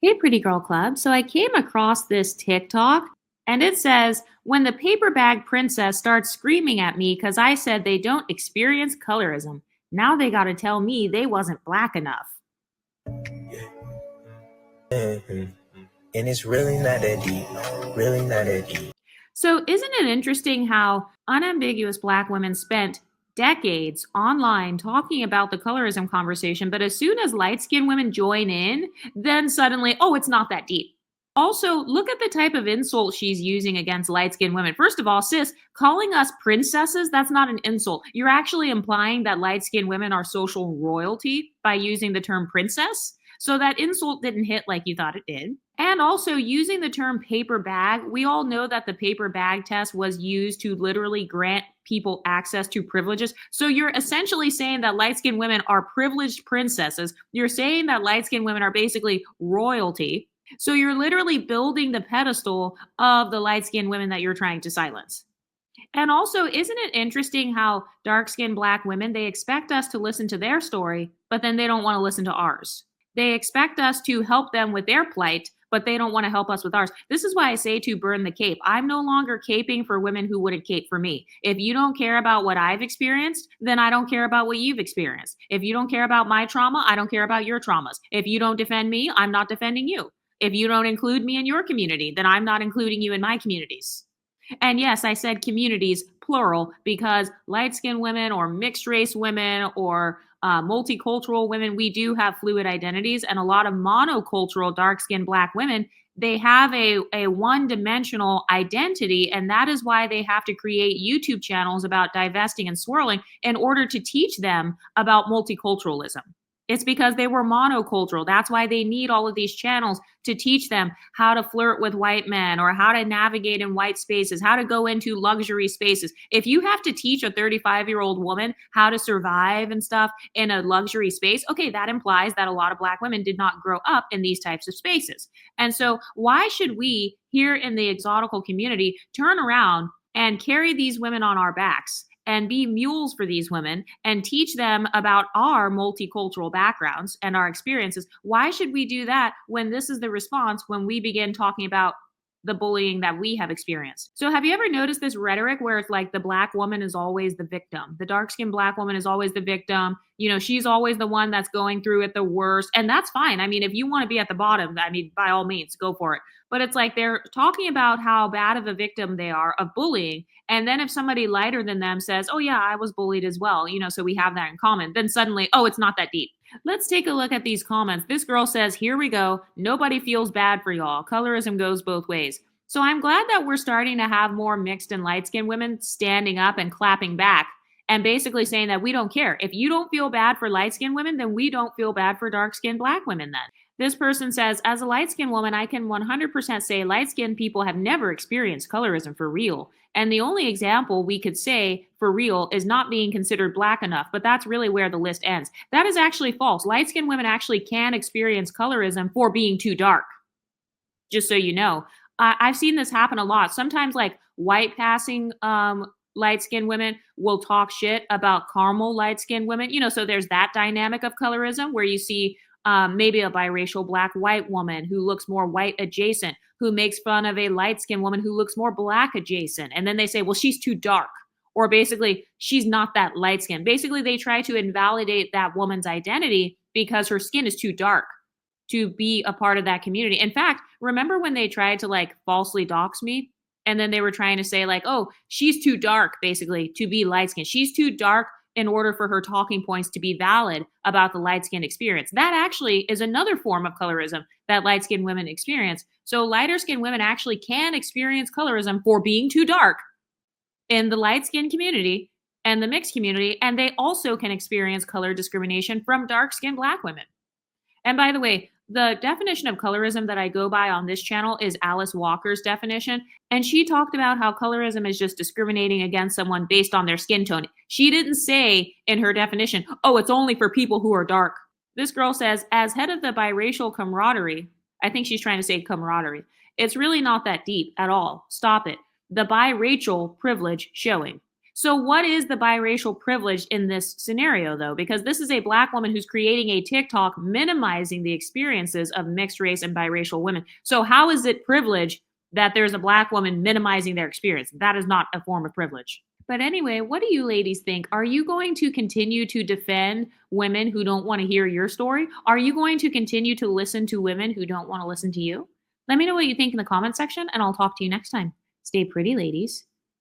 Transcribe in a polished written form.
Hey, Pretty Girl Club. So I came across this TikTok and it says, when the paper bag princess starts screaming at me because I said they don't experience colorism, now they got to tell me they wasn't black enough. Mhm. And it's really not that deep. Really not that deep. So, isn't it interesting how unambiguous black women spent decades online talking about the colorism conversation, but as soon as light skinned women join in, then suddenly, oh, it's not that deep. Also, look at the type of insult she's using against light skinned women. First of all, sis, calling us princesses, that's not an insult. You're actually implying that light skinned women are social royalty by using the term princess. So that insult didn't hit like you thought it did. And also, using the term paper bag, we all know that the paper bag test was used to literally grant people access to privileges. So you're essentially saying that light skinned women are privileged princesses. You're saying that light skinned women are basically royalty. So you're literally building the pedestal of the light skinned women that you're trying to silence. And also, isn't it interesting how dark skinned black women, they expect us to listen to their story, but then they don't want to listen to ours? They expect us to help them with their plight, but they don't want to help us with ours. This is why I say to burn the cape. I'm no longer caping for women who wouldn't cape for me. If you don't care about what I've experienced, then I don't care about what you've experienced. If you don't care about my trauma, I don't care about your traumas. If you don't defend me, I'm not defending you. If you don't include me in your community, then I'm not including you in my communities. And yes, I said communities, plural, because light skinned women or mixed race women or multicultural women, we do have fluid identities. And a lot of monocultural, dark skinned black women, they have a one dimensional identity. And that is why they have to create YouTube channels about divesting and swirling in order to teach them about multiculturalism. It's because they were monocultural. That's why they need all of these channels to teach them how to flirt with white men or how to navigate in white spaces, how to go into luxury spaces. If you have to teach a 35-year-old woman how to survive and stuff in a luxury space, okay, that implies that a lot of black women did not grow up in these types of spaces. And so, why should we here in the exotical community turn around and carry these women on our backs and be mules for these women and teach them about our multicultural backgrounds and our experiences? Why should we do that when this is the response when we begin talking about the bullying that we have experienced? So, have you ever noticed this rhetoric where it's like the black woman is always the victim? The dark skinned black woman is always the victim. You know, she's always the one that's going through it the worst. And that's fine. I mean, if you want to be at the bottom, I mean, by all means, go for it. But it's like they're talking about how bad of a victim they are of bullying. And then if somebody lighter than them says, oh, yeah, I was bullied as well, you know, so we have that in common, then suddenly, oh, it's not that deep. Let's take a look at these comments. This girl says, here we go. Nobody feels bad for y'all. Colorism goes both ways. So I'm glad that we're starting to have more mixed and light skinned women standing up and clapping back and basically saying that we don't care. If you don't feel bad for light skinned women, then we don't feel bad for dark skinned black women then. This person says, as a light skinned woman, I can 100% say light skinned people have never experienced colorism for real. And the only example we could say for real is not being considered black enough, but that's really where the list ends. That is actually false. Light skinned women actually can experience colorism for being too dark, just so you know. I've seen this happen a lot. Sometimes, like white passing light skinned women will talk shit about caramel light skinned women. You know, so there's that dynamic of colorism where you see maybe a biracial black white woman who looks more white adjacent, who makes fun of a light skinned woman who looks more black adjacent. And then they say, well, she's too dark. Or basically, she's not that light skinned. Basically, they try to invalidate that woman's identity because her skin is too dark to be a part of that community. In fact, remember when they tried to like falsely dox me? And then they were trying to say, like, oh, she's too dark, basically, to be light skinned. She's too dark in order for her talking points to be valid about the light skinned experience. That actually is another form of colorism that light skinned women experience. So lighter skinned women actually can experience colorism for being too dark in the light skinned community and the mixed community. And they also can experience color discrimination from dark skinned black women. And by the way, the definition of colorism that I go by on this channel is Alice Walker's definition. And she talked about how colorism is just discriminating against someone based on their skin tone. She didn't say in her definition, oh, it's only for people who are dark. This girl says, as head of the biracial camaraderie, I think she's trying to say camaraderie. It's really not that deep at all. Stop it. The biracial privilege showing. So, what is the biracial privilege in this scenario, though? Because this is a Black woman who's creating a TikTok minimizing the experiences of mixed race and biracial women. So, how is it privilege that there's a Black woman minimizing their experience? That is not a form of privilege. But anyway, what do you ladies think? Are you going to continue to defend women who don't want to hear your story? Are you going to continue to listen to women who don't want to listen to you? Let me know what you think in the comment section, and I'll talk to you next time. Stay pretty, ladies.